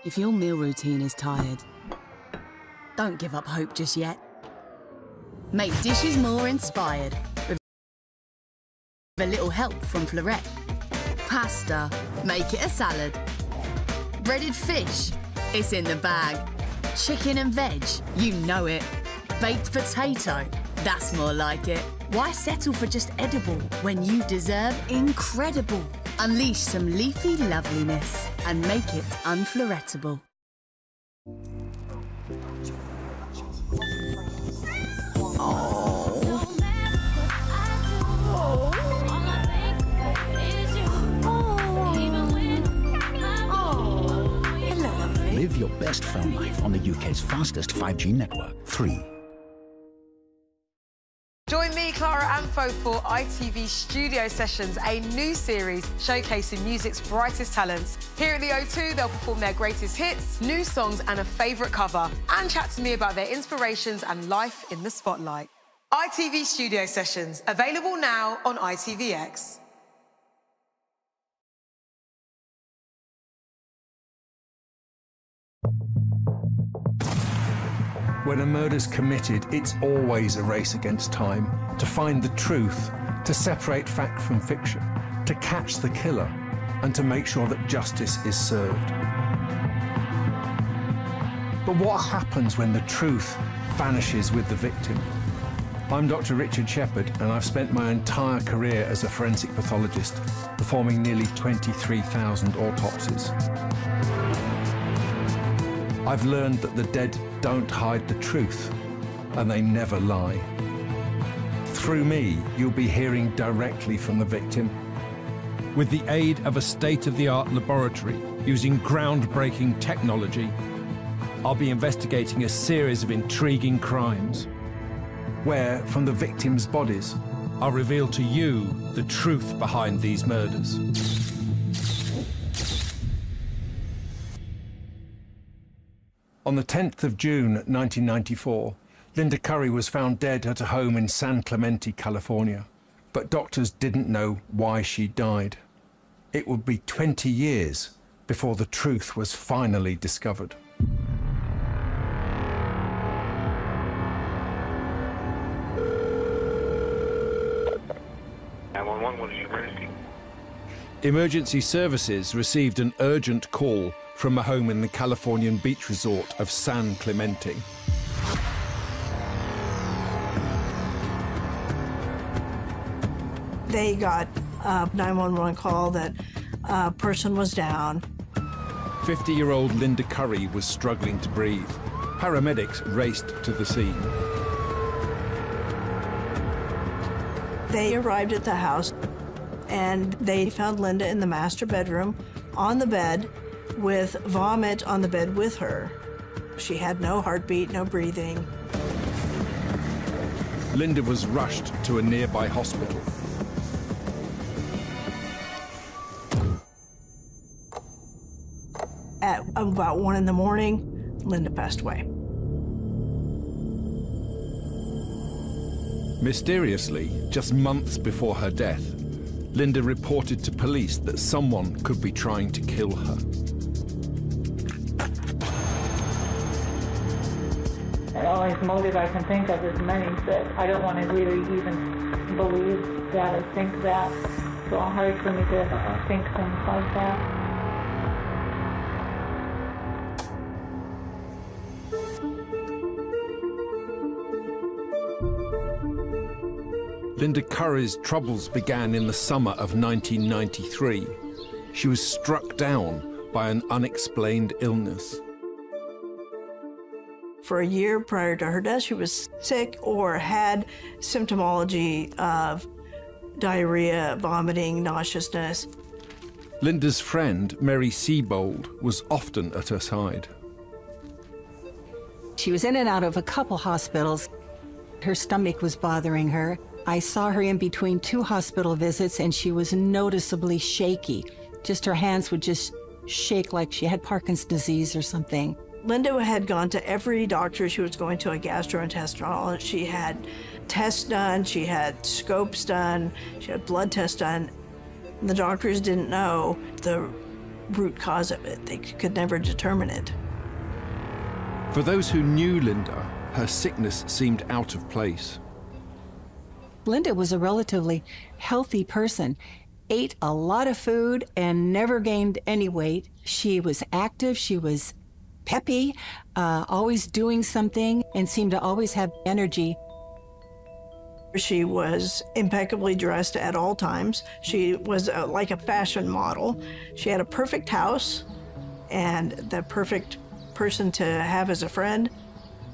If your meal routine is tired, don't give up hope just yet. Make dishes more inspired with a little help from Fleurette. Pasta, make it a salad. Breaded fish, it's in the bag. Chicken and veg, you know it. Baked potato, that's more like it. Why settle for just edible when you deserve incredible? Unleash some leafy loveliness and make it unfleurettable. Live your best phone life on the UK's fastest 5G network, 3. Join me, Clara Amfo, for ITV Studio Sessions, a new series showcasing music's brightest talents. Here at the O2, they'll perform their greatest hits, new songs and a favourite cover, and chat to me about their inspirations and life in the spotlight. ITV Studio Sessions, available now on ITVX. When a murder's committed, it's always a race against time. To find the truth, to separate fact from fiction, to catch the killer, and to make sure that justice is served. But what happens when the truth vanishes with the victim? I'm Dr. Richard Shepherd, and I've spent my entire career as a forensic pathologist, performing nearly 23,000 autopsies. I've learned that the dead don't hide the truth, and they never lie. Through me, you'll be hearing directly from the victim. With the aid of a state-of-the-art laboratory using groundbreaking technology, I'll be investigating a series of intriguing crimes, where, from the victims' bodies, I'll reveal to you the truth behind these murders. On the 10th of June 1994, Linda Curry was found dead at a home in San Clemente, California. But doctors didn't know why she died. It would be 20 years before the truth was finally discovered. 911, what is your emergency? Emergency services received an urgent call from a home in the Californian beach resort of San Clemente. They got a 911 call that a person was down. 50-year-old Linda Curry was struggling to breathe. Paramedics raced to the scene. They arrived at the house and they found Linda in the master bedroom on the bed with vomit on the bed with her. She had no heartbeat, no breathing. Linda was rushed to a nearby hospital. At about 1 in the morning, Linda passed away. Mysteriously, just months before her death, Linda reported to police that someone could be trying to kill her. The only motive I can think of is money, but I don't want to really even believe that or think that. It's all hard for me to think things like that. Linda Curry's troubles began in the summer of 1993. She was struck down by an unexplained illness. For a year prior to her death, she was sick or had symptomology of diarrhea, vomiting, nauseousness. Linda's friend, Mary Seabold, was often at her side. She was in and out of a couple hospitals. Her stomach was bothering her. I saw her in between 2 hospital visits, and she was noticeably shaky. Just her hands would just shake like she had Parkinson's disease or something. Linda had gone to every doctor. She was going to a gastrointestinal. She had tests done, she had scopes done, she had blood tests done. The doctors didn't know the root cause of it. They could never determine it. For those who knew Linda, her sickness seemed out of place. Linda was a relatively healthy person, ate a lot of food and never gained any weight. She was active, she was peppy, always doing something, and seemed to always have energy. She was impeccably dressed at all times. She was like a fashion model. She had a perfect house and the perfect person to have as a friend.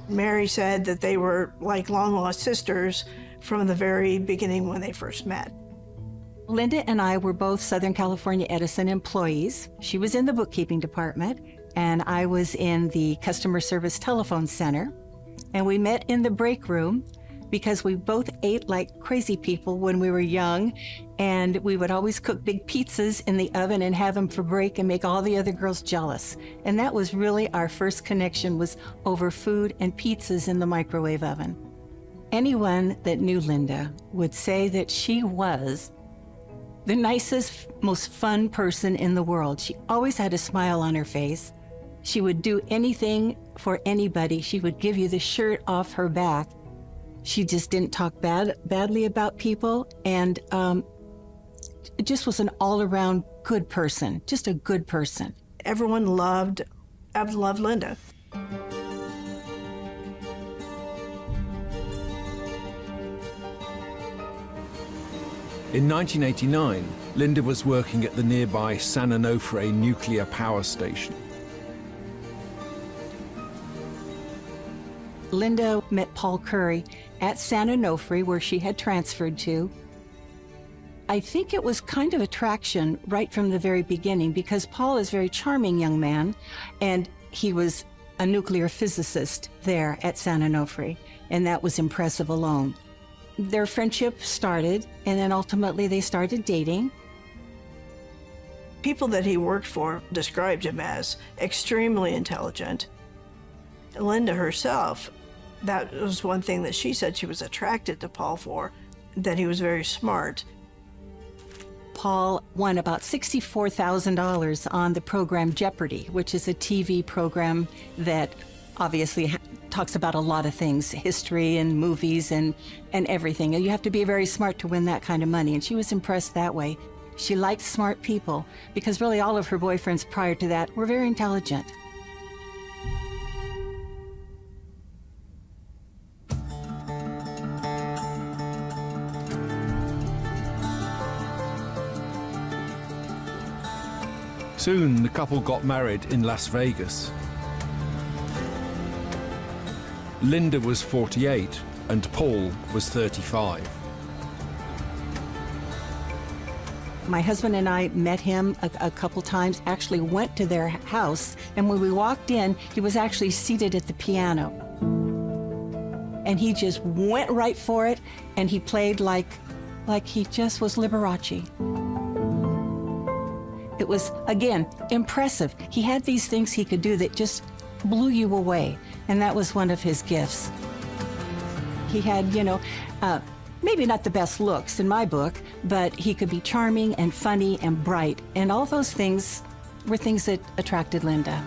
Mary said that they were like long-lost sisters from the very beginning when they first met. Linda and I were both Southern California Edison employees. She was in the bookkeeping department, and I was in the customer service telephone center. And we met in the break room because we both ate like crazy people when we were young, and we would always cook big pizzas in the oven and have them for break and make all the other girls jealous. And that was really our first connection, was over food and pizzas in the microwave oven. Anyone that knew Linda would say that she was the nicest, most fun person in the world. She always had a smile on her face. She would do anything for anybody. She would give you the shirt off her back. She just didn't talk badly about people, and it just was an all-around good person, just a good person. Everyone loved Linda. In 1989, Linda was working at the nearby San Onofre nuclear power station. Linda met Paul Curry at San Onofre, where she had transferred to. I think it was kind of attraction right from the very beginning, because Paul is a very charming young man, and he was a nuclear physicist there at San Onofre, and that was impressive alone. Their friendship started, and then ultimately they started dating. People that he worked for described him as extremely intelligent. Linda herself, that was one thing that she said she was attracted to Paul for, that he was very smart. Paul won about $64,000 on the program Jeopardy, which is a TV program that obviously talks about a lot of things, history and movies and everything. And you have to be very smart to win that kind of money. And she was impressed that way. She liked smart people, because really all of her boyfriends prior to that were very intelligent. Soon, the couple got married in Las Vegas. Linda was 48 and Paul was 35. My husband and I met him a couple times, actually went to their house, and when we walked in, he was actually seated at the piano. And he just went right for it, and he played like he just was Liberace. It was, again, impressive. He had these things he could do that just blew you away, and that was one of his gifts. He had, maybe not the best looks in my book, but he could be charming and funny and bright, and all those things were things that attracted Linda.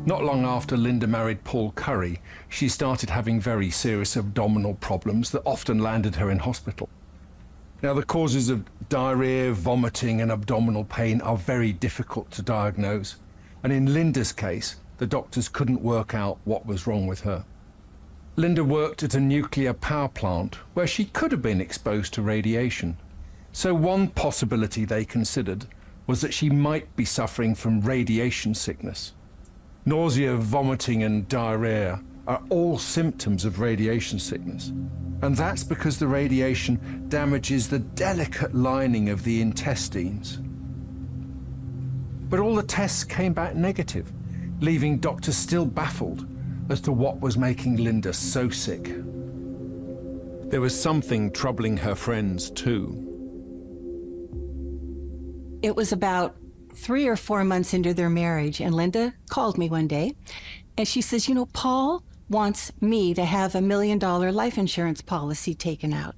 Not long after Linda married Paul Curry, she started having very serious abdominal problems that often landed her in hospital. Now, the causes of diarrhea, vomiting and abdominal pain are very difficult to diagnose, and in Linda's case, the doctors couldn't work out what was wrong with her. Linda worked at a nuclear power plant where she could have been exposed to radiation. So one possibility they considered was that she might be suffering from radiation sickness. Nausea, vomiting and diarrhea are all symptoms of radiation sickness. And that's because the radiation damages the delicate lining of the intestines. But all the tests came back negative, leaving doctors still baffled as to what was making Linda so sick. There was something troubling her friends too. It was about 3 or 4 months into their marriage, and Linda called me one day, and she says, Paul wants me to have $1 million life insurance policy taken out.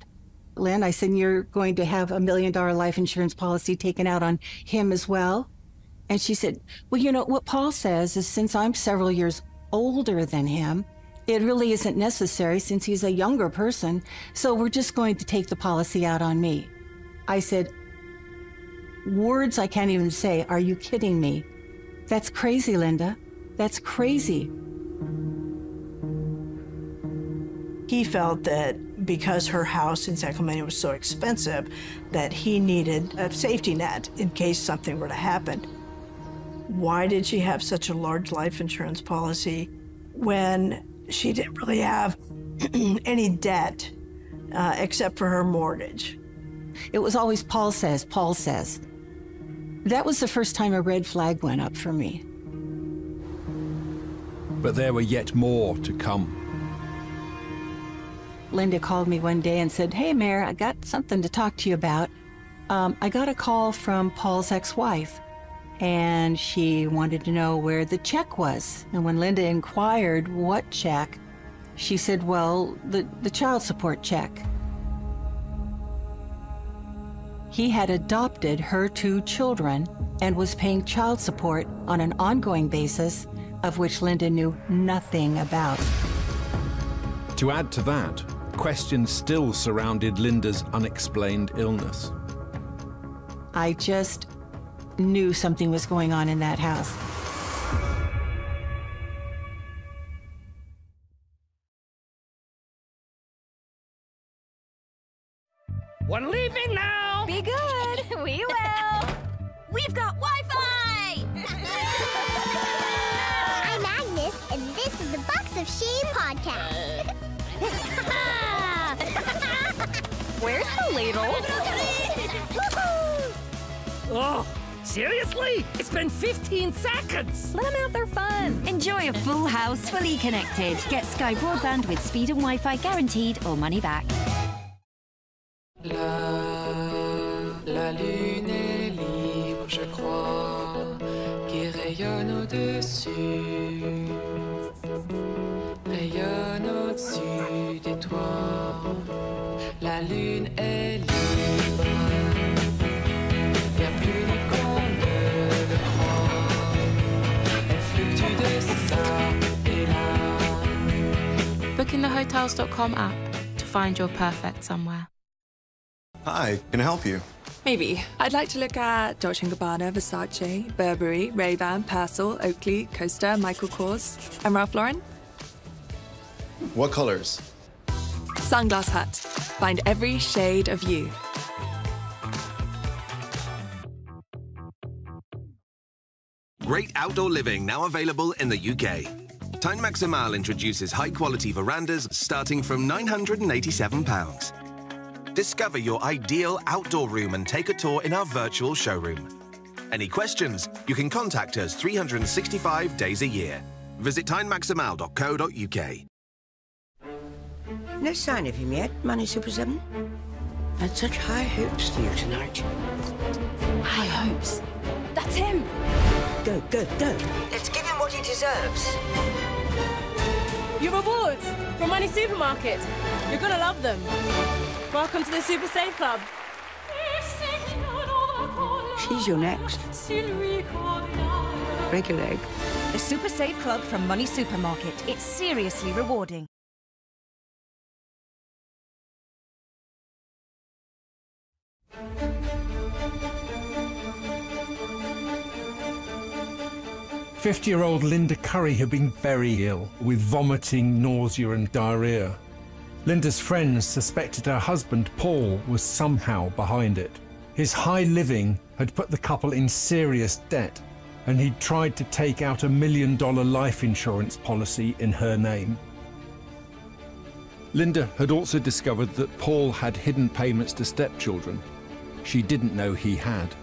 Lynn, I said, you're going to have $1 million life insurance policy taken out on him as well? And she said, well, you know, what Paul says is since I'm several years older than him, it really isn't necessary since he's a younger person, so we're just going to take the policy out on me. I said, words I can't even say, are you kidding me? That's crazy, Linda. That's crazy. He felt that because her house in San Clemente was so expensive, that he needed a safety net in case something were to happen. Why did she have such a large life insurance policy when she didn't really have any debt except for her mortgage? It was always Paul says, Paul says. That was the first time a red flag went up for me. But there were yet more to come. Linda called me one day and said, hey, Mayor, I got something to talk to you about. I got a call from Paul's ex-wife, and she wanted to know where the check was. And when Linda inquired what check, she said, well, the child support check. He had adopted her 2 children and was paying child support on an ongoing basis, of which Linda knew nothing about. To add to that, questions still surrounded Linda's unexplained illness. I just knew something was going on in that house. We're leaving now! Be good! We will! We've got Wi-Fi! I'm Agnes, and this is the Box of Shame podcast. Where's the ladle? Oh, seriously? It's been 15 seconds! Let them have their fun. Enjoy a full house, fully connected. Get Sky Broadband with speed and Wi-Fi guaranteed or money back. La lune est libre, je crois, qui rayonne au-dessus, rayonne au-dessus des toits. La lune est libre, bien plus libre qu'on ne le croit. Elle fluctue de ça et là. Book in the Hotels.com app to find your perfect somewhere. Hi, can I help you? Maybe. I'd like to look at Dolce & Gabbana, Versace, Burberry, Ray-Ban, Purcell, Oakley, Costa, Michael Kors, and Ralph Lauren. What colors? Sunglass Hut. Find every shade of you. Great outdoor living now available in the UK. Time Maximal introduces high-quality verandas starting from £987. Discover your ideal outdoor room and take a tour in our virtual showroom. Any questions? You can contact us 365 days a year. Visit timemaximal.co.uk. No sign of him yet, Money Super 7? Had such high hopes for you tonight. High hopes? That's him! Go, go, go. Let's give him what he deserves. Your rewards from Money Supermarket. You're gonna love them. Welcome to the Super Save Club. She's your next. Break a leg. The Super Save Club from Money Supermarket. It's seriously rewarding. "50-year-old Linda Curry had been very ill, with vomiting, nausea and diarrhea. Linda's friends suspected her husband, Paul, was somehow behind it. His high living had put the couple in serious debt, and he'd tried to take out a $1 million life insurance policy in her name. Linda had also discovered that Paul had hidden payments to stepchildren. She didn't know he had.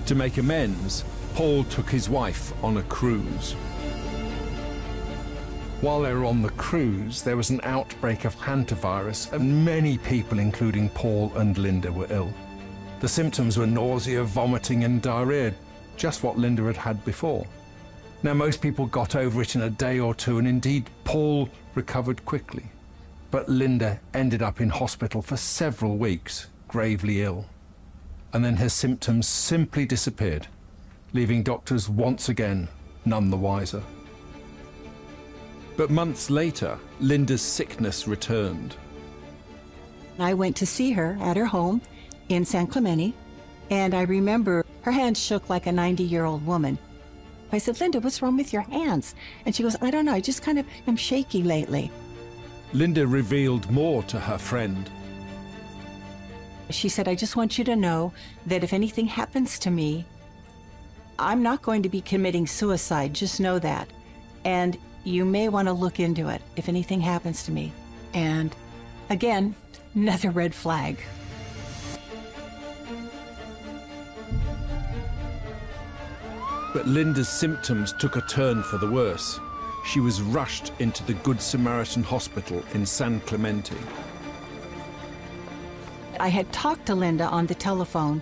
To make amends, Paul took his wife on a cruise. While they were on the cruise, there was an outbreak of hantavirus, and many people, including Paul and Linda, were ill. The symptoms were nausea, vomiting and diarrhea, just what Linda had had before. Now, most people got over it in a day or two, and indeed, Paul recovered quickly. But Linda ended up in hospital for several weeks, gravely ill. And then her symptoms simply disappeared, leaving doctors once again none the wiser. But months later, Linda's sickness returned. I went to see her at her home in San Clemente, and I remember her hands shook like a 90-year-old woman. I said, Linda, what's wrong with your hands? And she goes, I don't know, I just kind of am shaky lately. Linda revealed more to her friend. She said, I just want you to know that if anything happens to me, I'm not going to be committing suicide, just know that. And you may want to look into it if anything happens to me. And again, another red flag. But Linda's symptoms took a turn for the worse. She was rushed into the Good Samaritan Hospital in San Clemente. I had talked to Linda on the telephone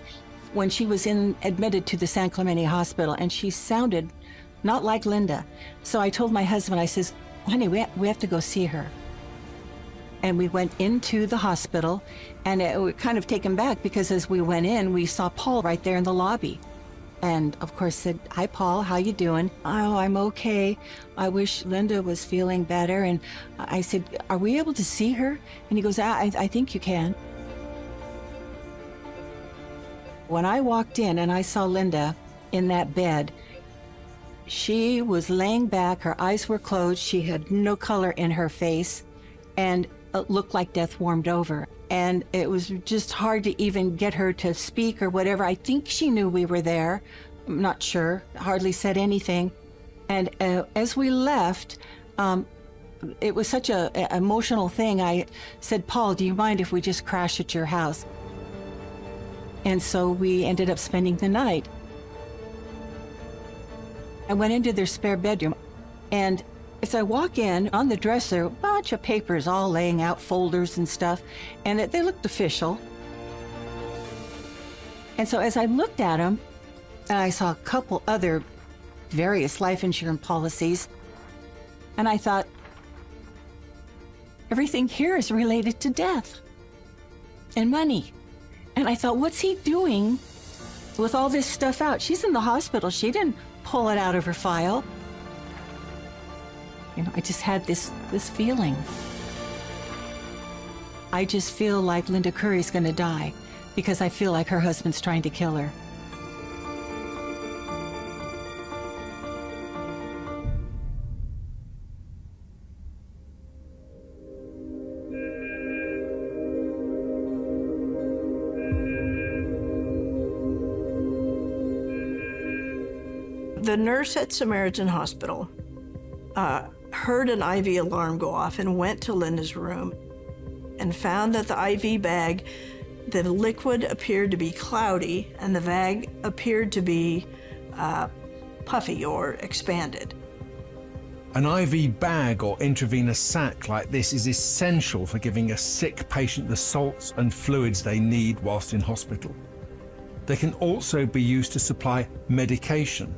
when she was admitted to the San Clemente Hospital, and she sounded not like Linda. So I told my husband, I says, honey, we have to go see her. And we went into the hospital, and we were kind of taken back because as we went in, we saw Paul right there in the lobby. And of course said, hi, Paul, how you doing? Oh, I'm okay. I wish Linda was feeling better. And I said, are we able to see her? And he goes, I think you can. When I walked in and I saw Linda in that bed, she was laying back, her eyes were closed, she had no color in her face, and it looked like death warmed over. And it was just hard to even get her to speak or whatever. I think she knew we were there. I'm not sure. Hardly said anything. And as we left, it was such an emotional thing. I said, Paul, do you mind if we just crash at your house? And so we ended up spending the night. I went into their spare bedroom, and as I walk in, on the dresser, a bunch of papers all laying out, folders and stuff, and they looked official. And so as I looked at them, and I saw a couple other various life insurance policies, and I thought, everything here is related to death and money. And I thought, what's he doing with all this stuff out? She's in the hospital. She didn't pull it out of her file. You know, I just had this feeling. I just feel like Linda Curry's gonna die because I feel like her husband's trying to kill her. The nurse at Samaritan Hospital heard an IV alarm go off and went to Linda's room and found that the IV bag, the liquid appeared to be cloudy and the bag appeared to be puffy or expanded. An IV bag or intravenous sac like this is essential for giving a sick patient the salts and fluids they need whilst in hospital. They can also be used to supply medication.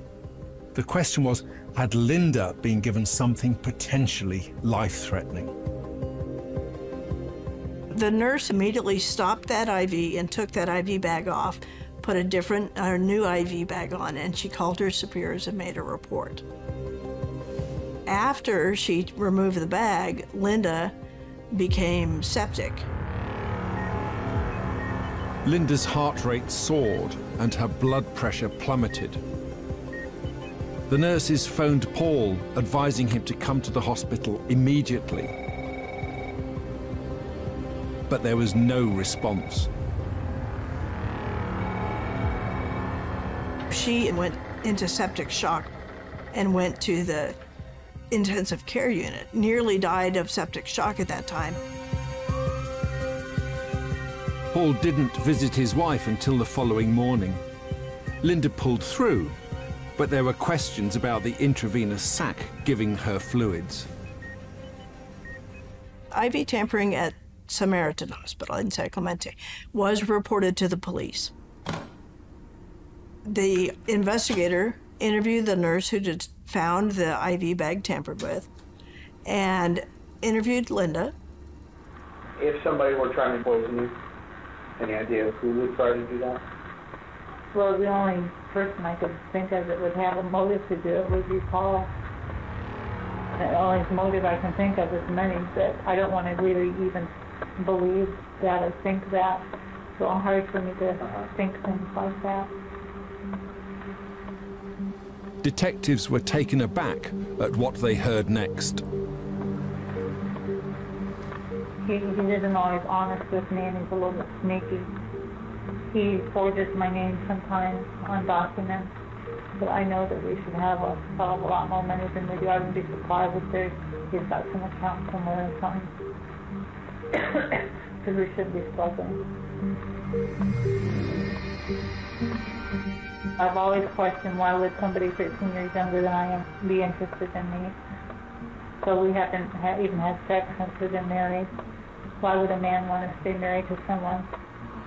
The question was, had Linda been given something potentially life-threatening? The nurse immediately stopped that IV and took that IV bag off, put a new IV bag on, and she called her superiors and made a report. After she removed the bag, Linda became septic. Linda's heart rate soared and her blood pressure plummeted. The nurses phoned Paul, advising him to come to the hospital immediately. But there was no response. She went into septic shock and went to the intensive care unit. Nearly died of septic shock at that time. Paul didn't visit his wife until the following morning. Linda pulled through, but there were questions about the intravenous sac giving her fluids. IV tampering at Samaritan Hospital in San Clemente was reported to the police. The investigator interviewed the nurse who found the IV bag tampered with and interviewed Linda If somebody were trying to poison you, any idea who would try to do that? Well, the only person I could think of that would have a motive to do it would be Paul. The only motive I can think of is many, that I don't want to really even believe that or think that. It's so hard for me to think things like that. Detectives were taken aback at what they heard next. He isn't always honest with me, and he's a little bit sneaky. He forges my name sometimes on documents, but I know that we should have a lot more money than we do. I wouldn't be surprised if he's got some account somewhere or something, because we shouldn't be struggling. I've always questioned, why would somebody 13 years younger than I am be interested in me? So we haven't even had sex since we've been married. Why would a man want to stay married to someone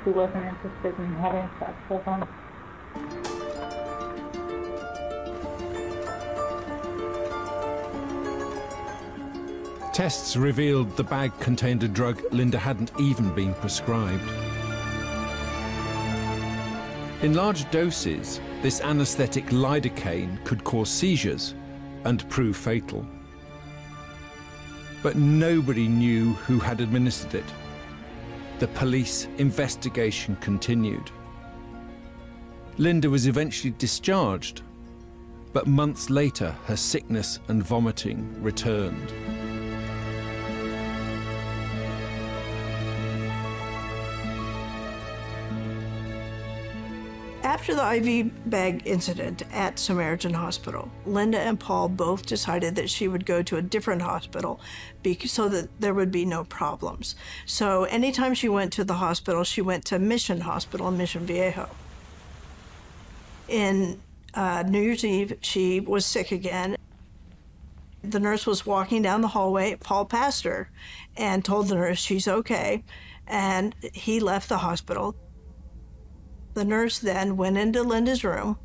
who wasn't interested in having sex with him? Tests revealed the bag contained a drug Linda hadn't even been prescribed. In large doses, this anesthetic lidocaine could cause seizures and prove fatal. But nobody knew who had administered it. The police investigation continued. Linda was eventually discharged, but months later her sickness and vomiting returned. After the IV bag incident at Samaritan Hospital, Linda and Paul both decided that she would go to a different hospital so that there would be no problems. So anytime she went to the hospital, she went to Mission Hospital in Mission Viejo. In New Year's Eve, she was sick again. The nurse was walking down the hallway. Paul passed her and told the nurse she's okay, and he left the hospital. The nurse then went into Linda's room,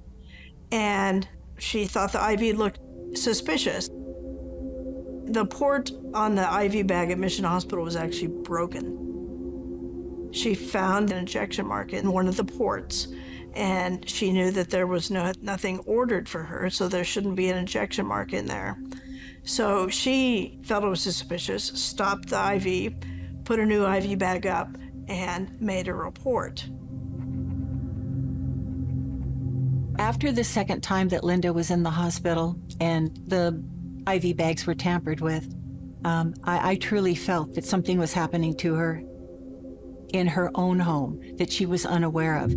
and she thought the IV looked suspicious. The port on the IV bag at Mission Hospital was actually broken. She found an injection mark in one of the ports, and she knew that there was nothing ordered for her, so there shouldn't be an injection mark in there. So she felt it was suspicious, stopped the IV, put a new IV bag up, and made a report. After the second time that Linda was in the hospital and the IV bags were tampered with, I truly felt that something was happening to her in her own home that she was unaware of.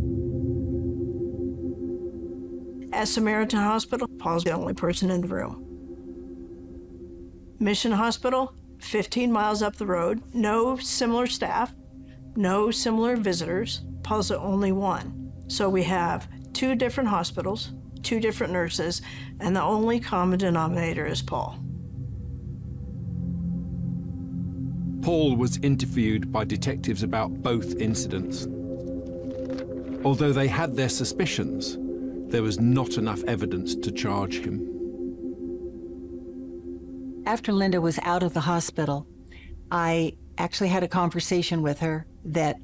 At Samaritan Hospital, Paul's the only person in the room. Mission Hospital, 15 miles up the road, no similar staff, no similar visitors. Paul's the only one. So we have 2 different hospitals, 2 different nurses, and the only common denominator is Paul. Paul was interviewed by detectives about both incidents. Although they had their suspicions, there was not enough evidence to charge him. After Linda was out of the hospital, I actually had a conversation with her that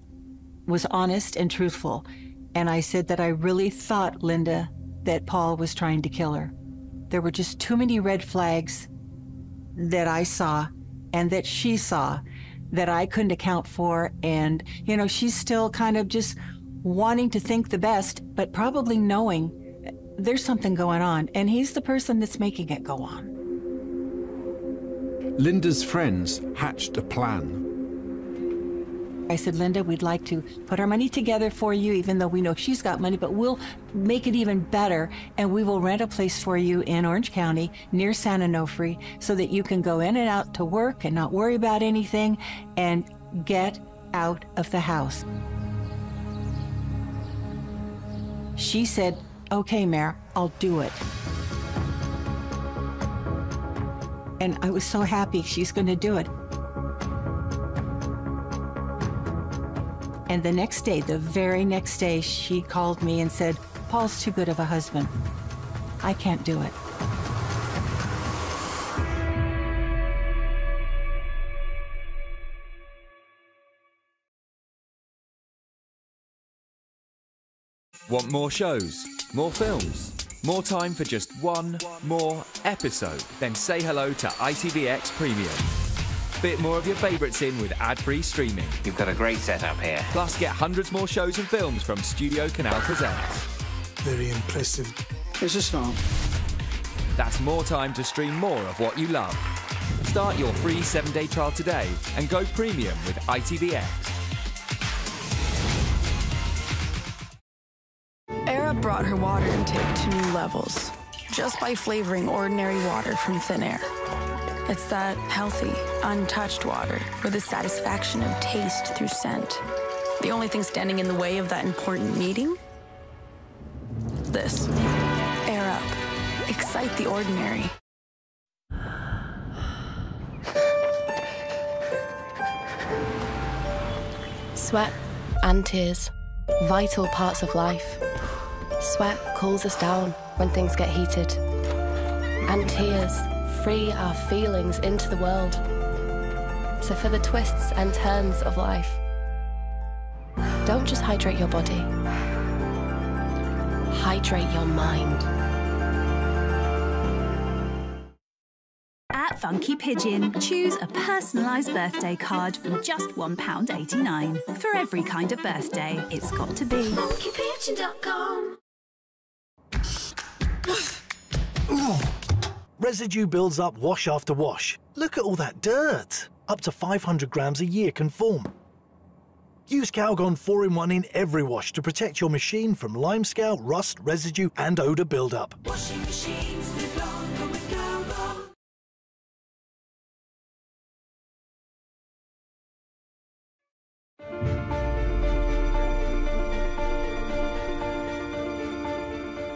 was honest and truthful. And I said that I really thought, Linda, that Paul was trying to kill her. There were just too many red flags that I saw and that she saw that I couldn't account for. And, you know, she's still kind of just wanting to think the best, but probably knowing there's something going on. And he's the person that's making it go on. Linda's friends hatched a plan. I said, Linda, we'd like to put our money together for you, even though we know she's got money, but we'll make it even better, and we will rent a place for you in Orange County near San Onofre so that you can go in and out to work and not worry about anything and get out of the house. She said, okay, Mayor, I'll do it. And I was so happy she's going to do it. And the next day, the very next day, she called me and said, Paul's too good of a husband. I can't do it. Want more shows, more films, more time for just one more episode? Then say hello to ITVX Premium. Fit more of your favourites in with ad-free streaming. You've got a great setup here. Plus, get hundreds more shows and films from Studio Canal Presents. Very impressive. It's a start. That's more time to stream more of what you love. Start your free 7-day trial today and go premium with ITVX. Air Up brought her water intake to new levels just by flavoring ordinary water from thin air. It's that healthy, untouched water with the satisfaction of taste through scent. The only thing standing in the way of that important meeting? This. Air Up. Excite the ordinary. Sweat and tears, vital parts of life. Sweat cools us down when things get heated. And tears free our feelings into the world. So for the twists and turns of life, don't just hydrate your body. Hydrate your mind. At Funky Pigeon, choose a personalised birthday card from just £1.89. For every kind of birthday, it's got to be. FunkyPigeon.com. Residue builds up wash after wash. Look at all that dirt. Up to 500 grams a year can form. Use Calgon 4-in-1 in every wash to protect your machine from limescale, rust, residue and odour build-up. Washing machines live longer with Calgon.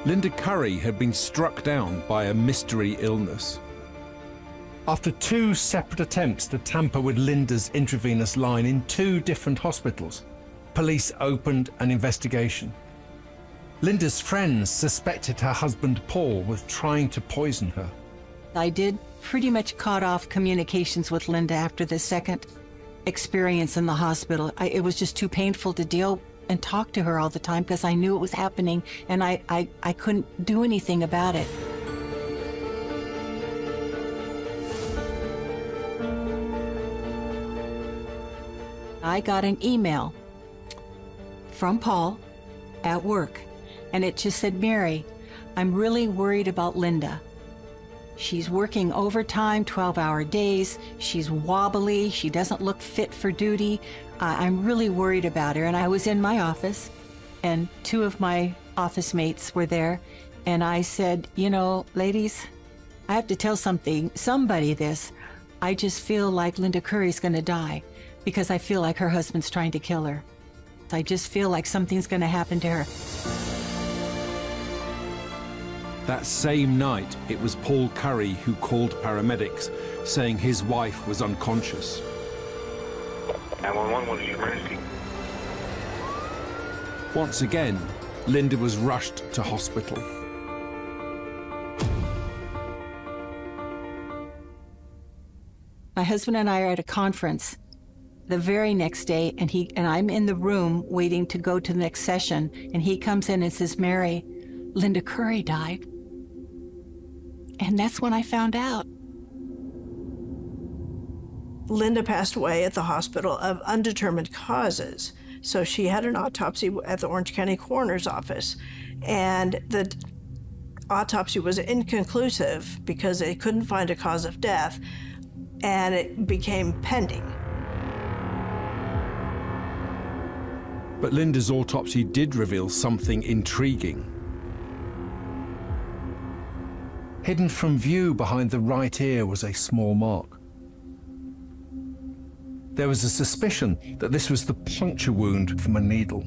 Linda Curry had been struck down by a mystery illness. After 2 separate attempts to tamper with Linda's intravenous line in 2 different hospitals, police opened an investigation. Linda's friends suspected her husband Paul was trying to poison her. I did pretty much cut off communications with Linda after the second experience in the hospital. It was just too painful to deal and talk to her all the time because I knew it was happening and I couldn't do anything about it. I got an email from Paul at work and it just said, "Mary, I'm really worried about Linda. She's working overtime, 12-hour days. She's wobbly. She doesn't look fit for duty. I'm really worried about her." And I was in my office, and 2 of my office mates were there. And I said, "You know, ladies, I have to tell somebody this. I just feel like Linda Curry's going to die because I feel like her husband's trying to kill her. I just feel like something's going to happen to her." That same night, it was Paul Curry who called paramedics, saying his wife was unconscious. 911, what is your emergency? Once again, Linda was rushed to hospital. My husband and I are at a conference the very next day, and I'm in the room waiting to go to the next session, and he comes in and says, "Mary, Linda Curry died." And that's when I found out. Linda passed away at the hospital of undetermined causes. So she had an autopsy at the Orange County Coroner's Office. And the autopsy was inconclusive because they couldn't find a cause of death, and it became pending. But Linda's autopsy did reveal something intriguing. Hidden from view behind the right ear was a small mark. There was a suspicion that this was the puncture wound from a needle.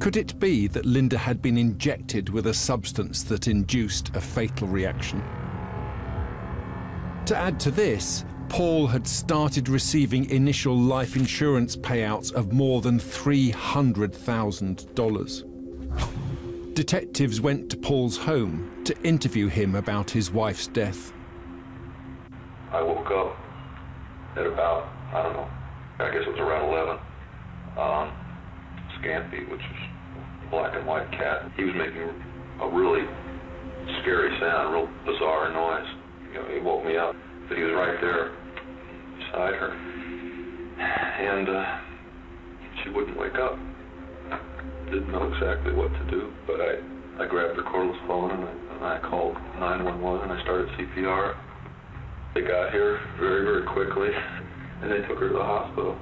Could it be that Linda had been injected with a substance that induced a fatal reaction? To add to this, Paul had started receiving initial life insurance payouts of more than $300,000. Detectives went to Paul's home to interview him about his wife's death. I woke up at about, I don't know, I guess it was around 11. Scanthy, which is black and white cat. He was making a really scary sound, real bizarre noise. You know, he woke me up, but he was right there beside her. And she wouldn't wake up. Didn't know exactly what to do, but I grabbed her cordless phone and I called 911 and I started CPR. They got here very, very quickly and they took her to the hospital.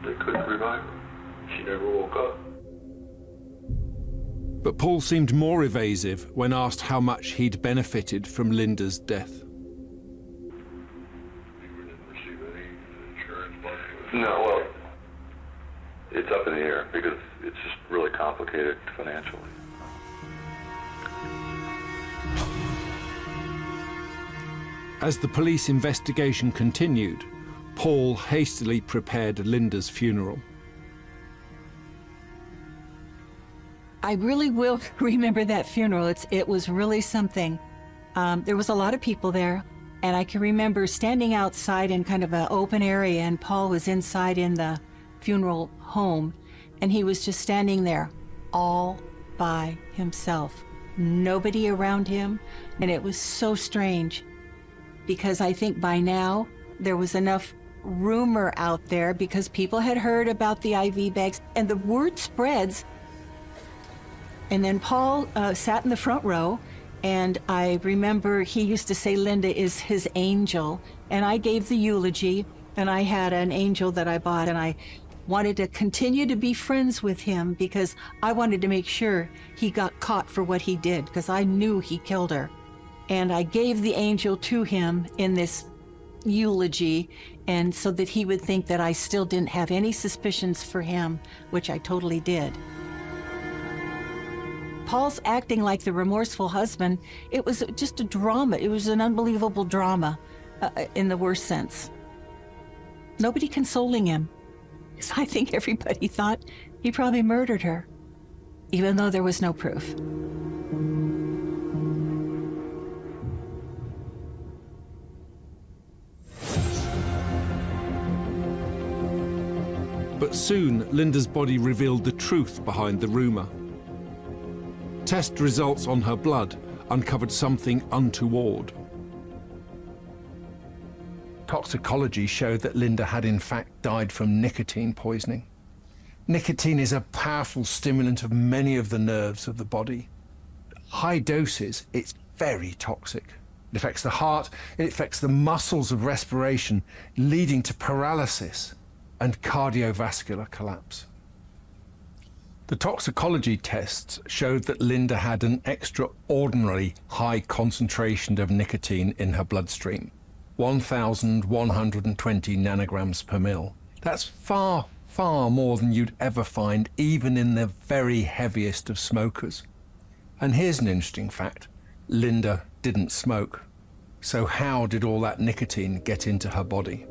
They couldn't revive her. She never woke up. But Paul seemed more evasive when asked how much he'd benefited from Linda's death. No, well, it's up in the air because it's just really complicated financially. As the police investigation continued, Paul hastily prepared Linda's funeral. I really will remember that funeral. It was really something. There was a lot of people there, and I can remember standing outside in kind of an open area, and Paul was inside in the funeral home, and he was just standing there all by himself. Nobody around him, and it was so strange because I think by now there was enough rumor out there because people had heard about the IV bags, and the word spreads. And then Paul sat in the front row, and I remember he used to say Linda is his angel, and I gave the eulogy, and I had an angel that I bought, and I wanted to continue to be friends with him because I wanted to make sure he got caught for what he did, because I knew he killed her. And I gave the angel to him in this eulogy, and so that he would think that I still didn't have any suspicions for him, which I totally did. Paul's acting like the remorseful husband, it was just a drama. It was an unbelievable drama in the worst sense. Nobody consoling him. So I think everybody thought he probably murdered her, even though there was no proof. But soon, Linda's body revealed the truth behind the rumor. Test results on her blood uncovered something untoward. Toxicology showed that Linda had in fact died from nicotine poisoning. Nicotine is a powerful stimulant of many of the nerves of the body. High doses, it's very toxic. It affects the heart, it affects the muscles of respiration, leading to paralysis and cardiovascular collapse. The toxicology tests showed that Linda had an extraordinarily high concentration of nicotine in her bloodstream, 1,120 nanograms per mil. That's far, far more than you'd ever find even in the very heaviest of smokers. And here's an interesting fact. Linda didn't smoke. So how did all that nicotine get into her body?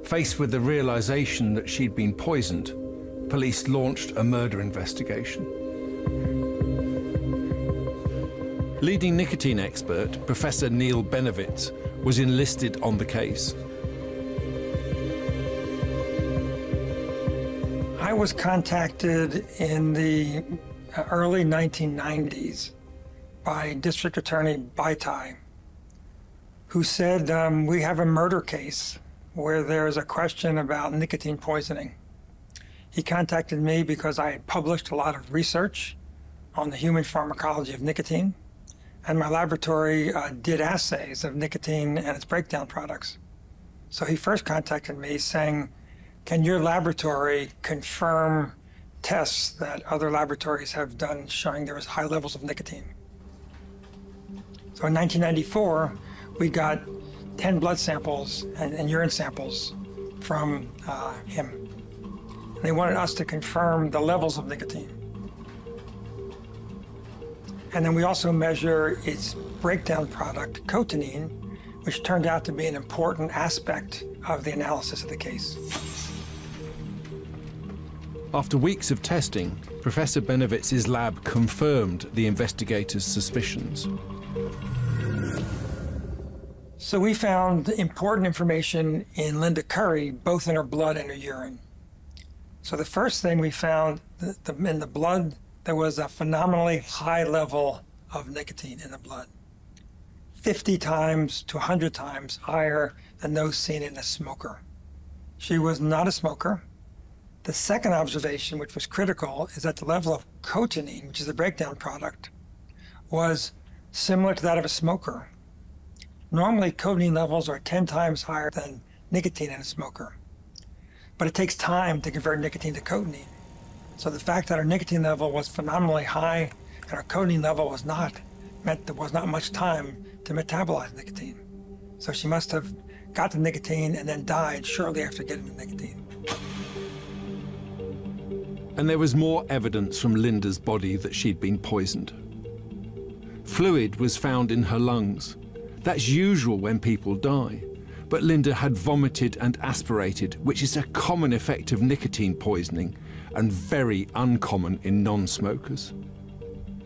Faced with the realization that she'd been poisoned, police launched a murder investigation. Leading nicotine expert, Professor Neil Benowitz, was enlisted on the case. I was contacted in the early 1990s by District Attorney Baitai, who said, we have a murder case where there's a question about nicotine poisoning. He contacted me because I had published a lot of research on the human pharmacology of nicotine, and my laboratory did assays of nicotine and its breakdown products. So he first contacted me saying, can your laboratory confirm tests that other laboratories have done showing there was high levels of nicotine? So in 1994, we got 10 blood samples and urine samples from him. They wanted us to confirm the levels of nicotine. And then we also measure its breakdown product, cotinine, which turned out to be an important aspect of the analysis of the case. After weeks of testing, Professor Benowitz's lab confirmed the investigators' suspicions. So we found important information in Linda Curry, both in her blood and her urine. So the first thing we found in the blood, there was a phenomenally high level of nicotine in the blood, 50 times to 100 times higher than those seen in a smoker. She was not a smoker. The second observation, which was critical, is that the level of cotinine, which is a breakdown product, was similar to that of a smoker. Normally, cotinine levels are 10 times higher than nicotine in a smoker. But it takes time to convert nicotine to cotinine. So the fact that our nicotine level was phenomenally high and our cotinine level was not, meant there was not much time to metabolize nicotine. So she must have got the nicotine and then died shortly after getting the nicotine. And there was more evidence from Linda's body that she'd been poisoned. Fluid was found in her lungs. That's usual when people die. But Linda had vomited and aspirated, which is a common effect of nicotine poisoning and very uncommon in non-smokers.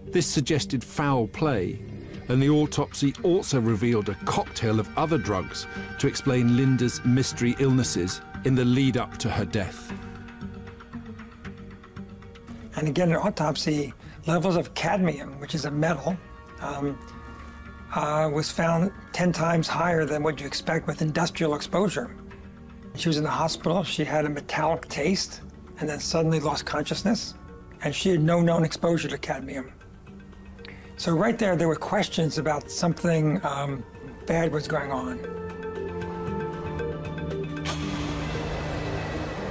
This suggested foul play, and the autopsy also revealed a cocktail of other drugs to explain Linda's mystery illnesses in the lead up to her death. And again, in autopsy, levels of cadmium, which is a metal, was found 10 times higher than what you expect with industrial exposure. She was in the hospital, she had a metallic taste, and then suddenly lost consciousness, and she had no known exposure to cadmium. So right there were questions about something bad was going on.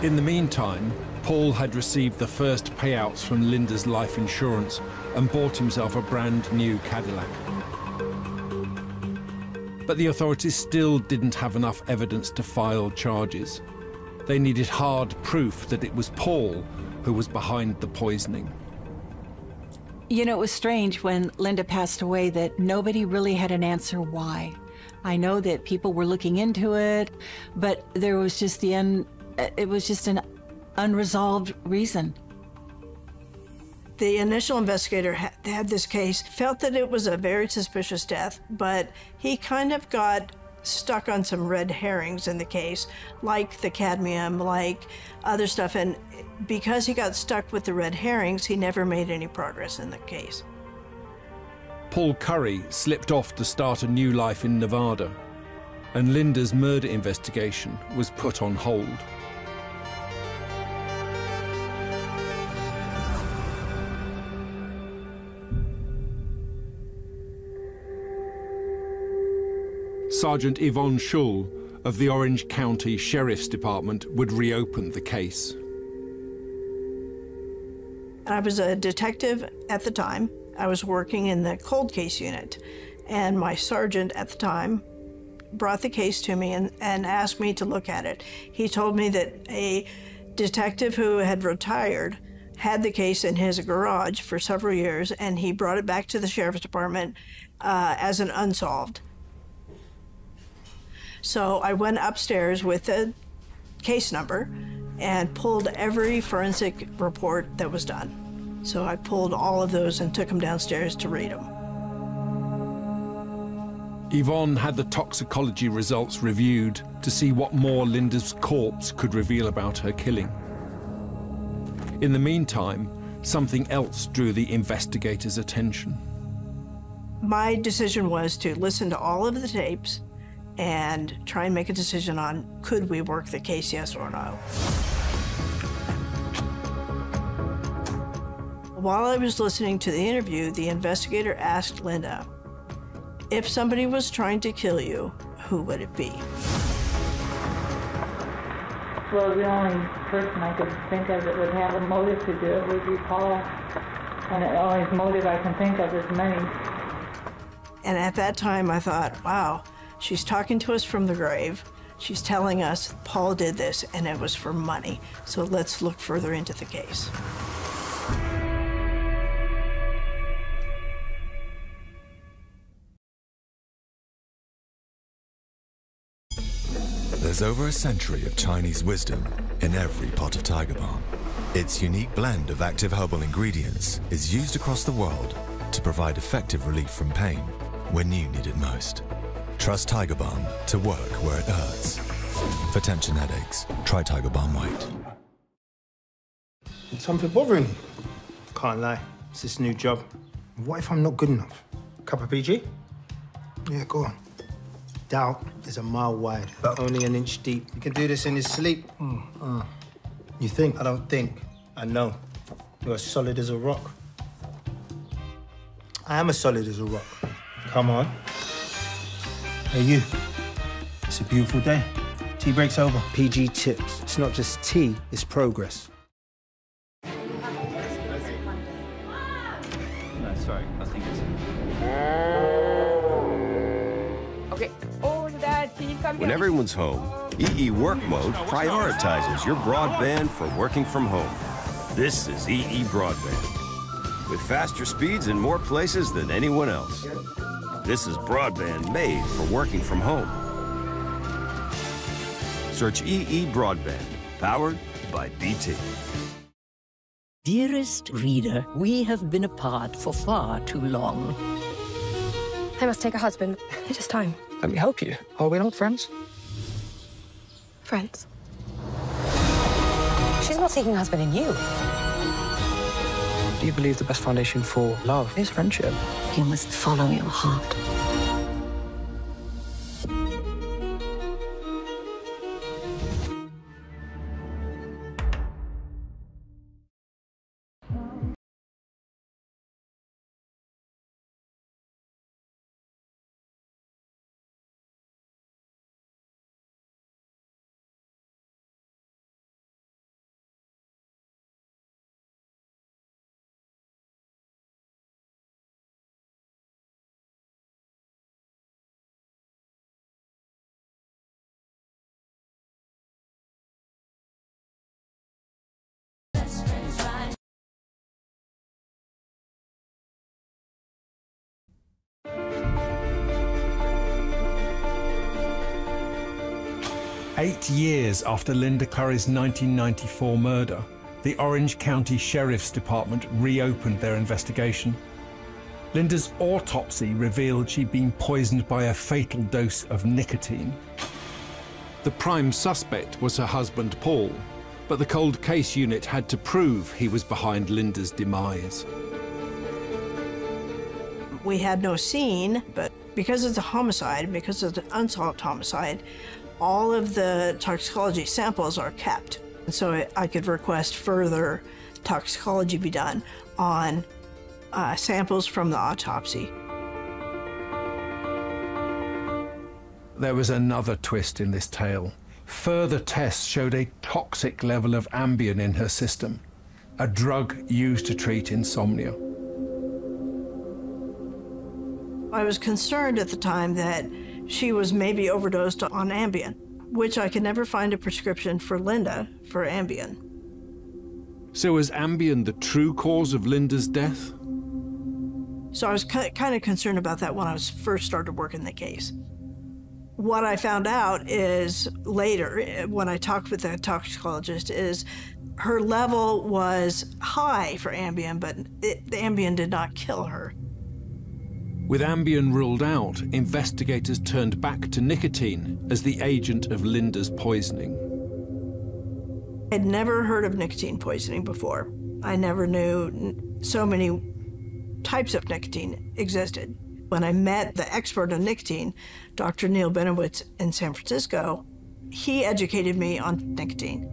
In the meantime, Paul had received the first payouts from Linda's life insurance and bought himself a brand new Cadillac. But the authorities still didn't have enough evidence to file charges. They needed hard proof that it was Paul who was behind the poisoning. You know, it was strange when Linda passed away that nobody really had an answer why. I know that people were looking into it, but there was just it was just an unresolved reason. The initial investigator had this case, felt that it was a very suspicious death, but he kind of got stuck on some red herrings in the case, like the cadmium, like other stuff, and because he got stuck with the red herrings, he never made any progress in the case. Paul Curry slipped off to start a new life in Nevada, and Linda's murder investigation was put on hold. Sergeant Yvonne Schull of the Orange County Sheriff's Department would reopen the case. I was a detective at the time. I was working in the cold case unit, and my sergeant at the time brought the case to me and asked me to look at it. He told me that a detective who had retired had the case in his garage for several years, and he brought it back to the Sheriff's Department as an unsolved. So I went upstairs with the case number and pulled every forensic report that was done. So I pulled all of those and took them downstairs to read them. Yvonne had the toxicology results reviewed to see what more Linda's corpse could reveal about her killing. In the meantime, something else drew the investigators' attention. My decision was to listen to all of the tapes and try and make a decision on could we work the case, yes or no. While I was listening to the interview, the investigator asked Linda, if somebody was trying to kill you, who would it be? Well, the only person I could think of that would have a motive to do it would be Paul. And the only motive I can think of is money. And at that time I thought, wow, she's talking to us from the grave. She's telling us Paul did this and it was for money. So let's look further into the case. There's over a century of Chinese wisdom in every pot of Tiger Balm. Its unique blend of active herbal ingredients is used across the world to provide effective relief from pain when you need it most. Trust Tiger Balm to work where it hurts. For tension headaches, try Tiger Balm White. Something bothering you? Can't lie, it's this new job. What if I'm not good enough? Cup of PG? Yeah, go on. Doubt is a mile wide, but only an inch deep. You can do this in your sleep. You think? I don't think. I know. You're as solid as a rock. I am as solid as a rock. Come on. Hey, you. It's a beautiful day. Tea break's over. PG tips. It's not just tea, it's progress. No, sorry. I think it's... Okay. Oh, Dad, can you come When everyone's home, EE Work Mode prioritizes your broadband for working from home. This is EE Broadband, with faster speeds in more places than anyone else. This is broadband made for working from home. Search EE Broadband, powered by BT. Dearest reader, we have been apart for far too long. I must take a husband. It is time. Let me help you. Are we not friends? Friends. She's not seeking a husband in you. Do you believe the best foundation for love is friendship? You must follow your heart. Eight years after Linda Curry's 1994 murder, the Orange County Sheriff's Department reopened their investigation. Linda's autopsy revealed she'd been poisoned by a fatal dose of nicotine. The prime suspect was her husband, Paul, but the cold case unit had to prove he was behind Linda's demise. We had no scene, but because it's a homicide, because it's an unsolved homicide, all of the toxicology samples are kept. And so I could request further toxicology be done on samples from the autopsy. There was another twist in this tale. Further tests showed a toxic level of Ambien in her system, a drug used to treat insomnia. I was concerned at the time that she was maybe overdosed on Ambien, which I could never find a prescription for Linda for Ambien. So was Ambien the true cause of Linda's death? So I was kind of concerned about that when I first started working the case. What I found out is later, when I talked with the toxicologist, is her level was high for Ambien, but the Ambien did not kill her. With Ambien ruled out, investigators turned back to nicotine as the agent of Linda's poisoning. I'd never heard of nicotine poisoning before. I never knew so many types of nicotine existed. When I met the expert on nicotine, Dr. Neil Benowitz in San Francisco, he educated me on nicotine.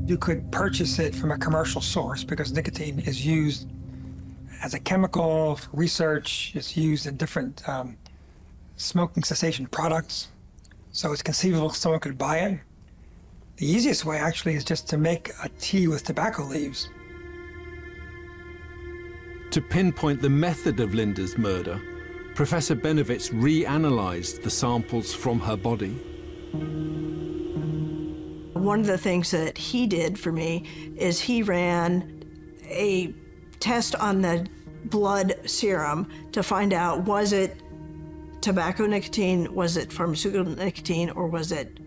You could purchase it from a commercial source because nicotine is used as a chemical for research. It's used in different smoking cessation products. So it's conceivable someone could buy it. The easiest way actually is just to make a tea with tobacco leaves. To pinpoint the method of Linda's murder, Professor Benowitz reanalyzed the samples from her body. One of the things that he did for me is he ran a test on the blood serum to find out, was it tobacco nicotine, was it pharmaceutical nicotine, or was it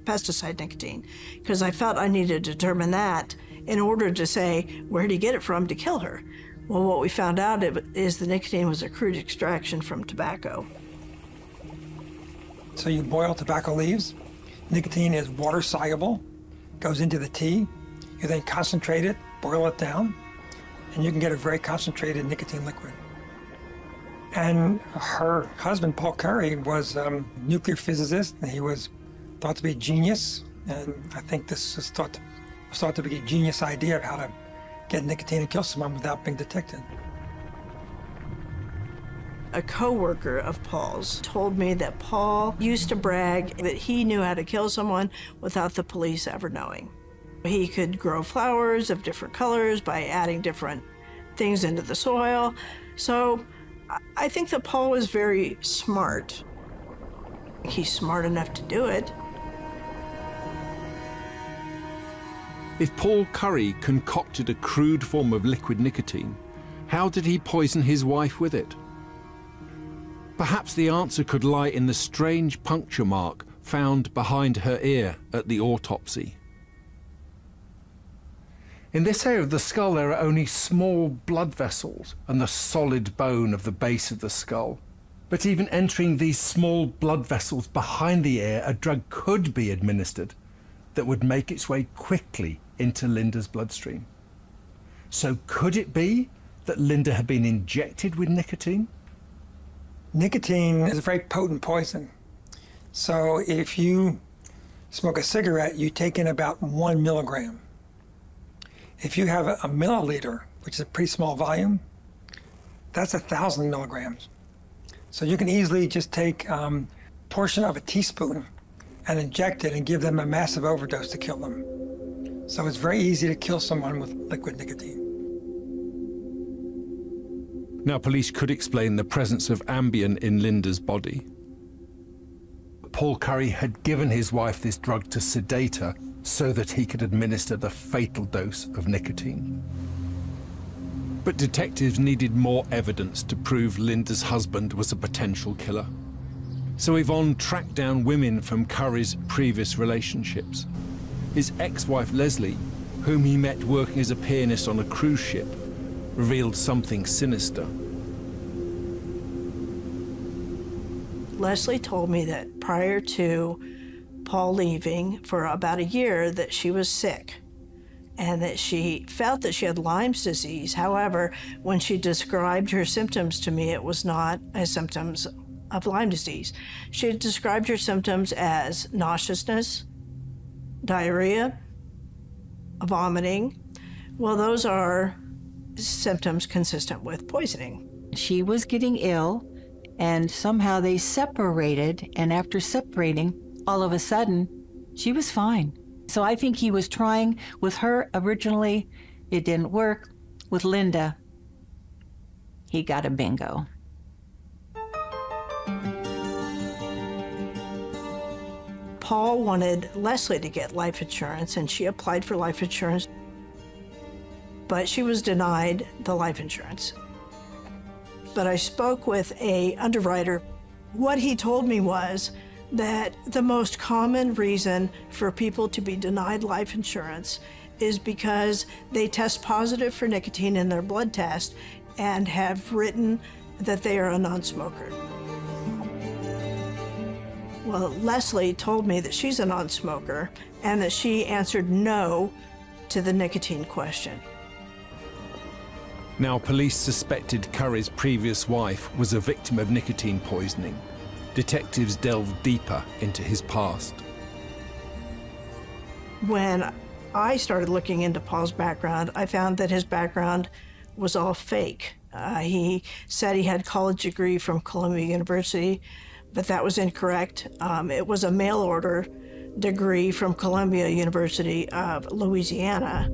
pesticide nicotine? Because I felt I needed to determine that in order to say, where did he get it from to kill her? Well, what we found out is the nicotine was a crude extraction from tobacco. So you boil tobacco leaves. Nicotine is water soluble, goes into the tea. You then concentrate it, boil it down, and you can get a very concentrated nicotine liquid. And her husband, Paul Curry, was a nuclear physicist, and he was thought to be a genius. And I think this was thought to be a genius idea of how to get nicotine and kill someone without being detected. A co-worker of Paul's told me that Paul used to brag that he knew how to kill someone without the police ever knowing. He could grow flowers of different colors by adding different things into the soil. So I think that Paul was very smart. He's smart enough to do it. If Paul Curry concocted a crude form of liquid nicotine, how did he poison his wife with it? Perhaps the answer could lie in the strange puncture mark found behind her ear at the autopsy. In this area of the skull, there are only small blood vessels and the solid bone of the base of the skull. But even entering these small blood vessels behind the ear, a drug could be administered that would make its way quickly into Linda's bloodstream. So could it be that Linda had been injected with nicotine? Nicotine is a very potent poison. So if you smoke a cigarette, you take in about 1 milligram. If you have a milliliter, which is a pretty small volume, that's 1,000 milligrams. So you can easily just take a portion of a teaspoon and inject it and give them a massive overdose to kill them. So it's very easy to kill someone with liquid nicotine. Now, police could explain the presence of Ambien in Linda's body. Paul Curry had given his wife this drug to sedate her so that he could administer the fatal dose of nicotine. But detectives needed more evidence to prove Linda's husband was a potential killer. So Yvonne tracked down women from Curry's previous relationships. His ex-wife Leslie, whom he met working as a pianist on a cruise ship, revealed something sinister. Leslie told me that prior to Paul leaving for about a year that she was sick and that she felt that she had Lyme's disease. However, when she described her symptoms to me, it was not as symptoms of Lyme disease. She had described her symptoms as nauseousness, diarrhea, vomiting. Well, those are symptoms consistent with poisoning. She was getting ill, and somehow they separated, and after separating, all of a sudden, she was fine. So I think he was trying with her originally. It didn't work. With Linda, he got a bingo. Paul wanted Leslie to get life insurance, and she applied for life insurance, but she was denied the life insurance. But I spoke with an underwriter. What he told me was that the most common reason for people to be denied life insurance is because they test positive for nicotine in their blood test and have written that they are a non-smoker. Well, Leslie told me that she's a non-smoker and that she answered no to the nicotine question. Now, police suspected Curry's previous wife was a victim of nicotine poisoning. Detectives delved deeper into his past. When I started looking into Paul's background, I found that his background was all fake. He said he had a college degree from Columbia University, but that was incorrect. It was a mail order degree from Columbia University of Louisiana.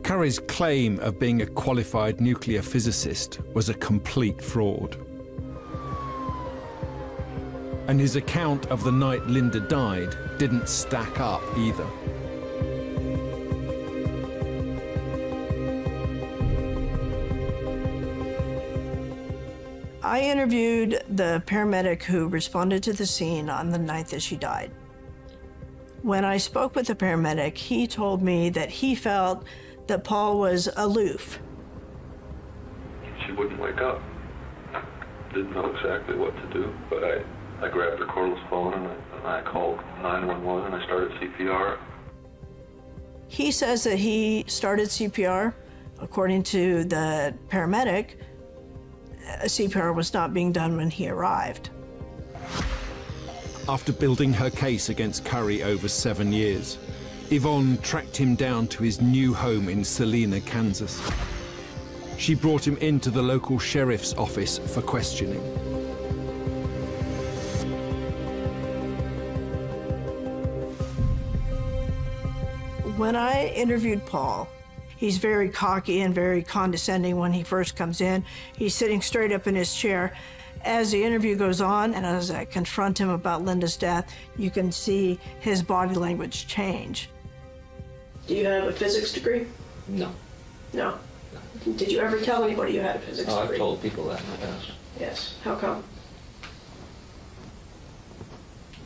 Curry's claim of being a qualified nuclear physicist was a complete fraud. And his account of the night Linda died didn't stack up either. I interviewed the paramedic who responded to the scene on the night that she died. When I spoke with the paramedic, he told me that he felt that Paul was aloof. She wouldn't wake up. Didn't know exactly what to do, but I grabbed her cordless phone and I called 911 and I started CPR. He says that he started CPR. According to the paramedic, CPR was not being done when he arrived. After building her case against Curry over 7 years, Yvonne tracked him down to his new home in Salina, Kansas. She brought him into the local sheriff's office for questioning. When I interviewed Paul, he's very cocky and very condescending when he first comes in. He's sitting straight up in his chair. As the interview goes on and as I confront him about Linda's death, you can see his body language change. Do you have a physics degree? No. No. Did you ever tell anybody you had a physics degree? I've told people that in the past. Yes. How come?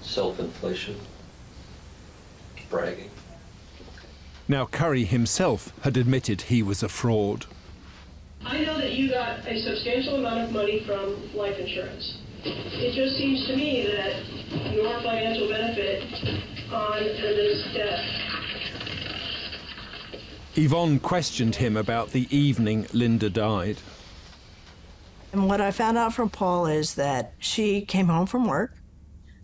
Self-inflation. Bragging. Now, Curry himself had admitted he was a fraud. I know that you got a substantial amount of money from life insurance. It just seems to me that your financial benefit on Linda's death. Yvonne questioned him about the evening Linda died. And what I found out from Paul is that she came home from work.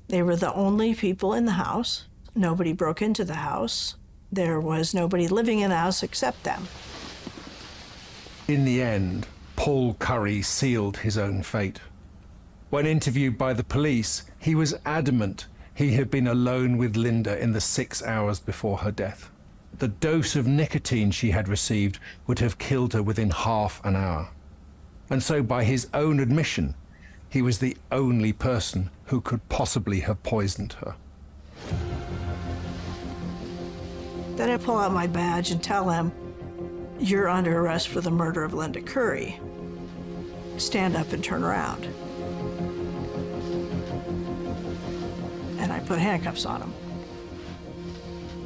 They were the only people in the house. Nobody broke into the house. There was nobody living in the house except them. In the end, Paul Curry sealed his own fate. When interviewed by the police, he was adamant he had been alone with Linda in the 6 hours before her death. The dose of nicotine she had received would have killed her within half an hour. And so, by his own admission, he was the only person who could possibly have poisoned her. Then I pull out my badge and tell him, "You're under arrest for the murder of Linda Curry. Stand up and turn around." And I put handcuffs on him.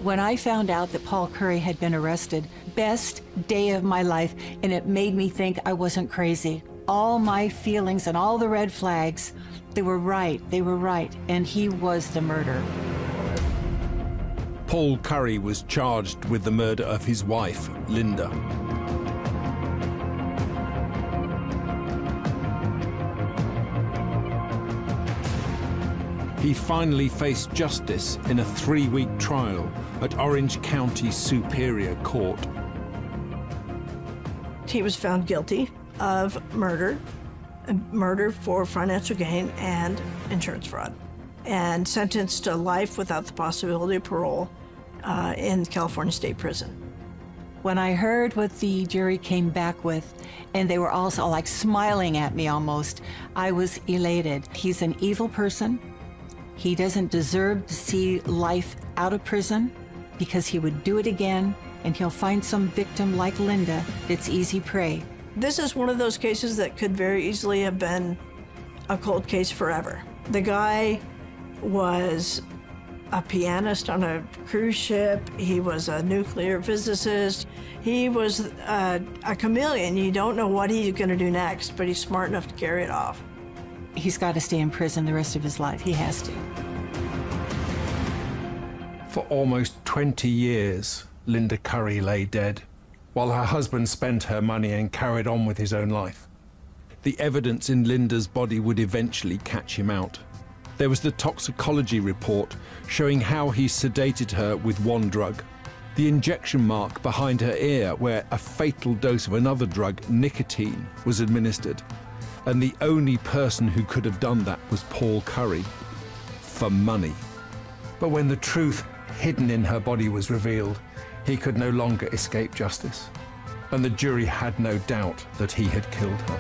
When I found out that Paul Curry had been arrested, best day of my life, and it made me think I wasn't crazy. All my feelings and all the red flags, they were right, and he was the murderer. Paul Curry was charged with the murder of his wife, Linda. He finally faced justice in a 3-week trial at Orange County Superior Court. He was found guilty of murder for financial gain and insurance fraud, and sentenced to life without the possibility of parole in California State Prison. When I heard what the jury came back with, and they were also like smiling at me almost, I was elated. He's an evil person. He doesn't deserve to see life out of prison because he would do it again, and he'll find some victim like Linda that's easy prey. This is one of those cases that could very easily have been a cold case forever. The guy was a pianist on a cruise ship. He was a nuclear physicist. He was a chameleon. You don't know what he's going to do next, but he's smart enough to carry it off. He's got to stay in prison the rest of his life. He has to. For almost 20 years, Linda Curry lay dead, while her husband spent her money and carried on with his own life. The evidence in Linda's body would eventually catch him out. There was the toxicology report showing how he sedated her with one drug, the injection mark behind her ear where a fatal dose of another drug, nicotine, was administered. And the only person who could have done that was Paul Curry, for money. But when the truth hidden in her body was revealed, he could no longer escape justice, and the jury had no doubt that he had killed her.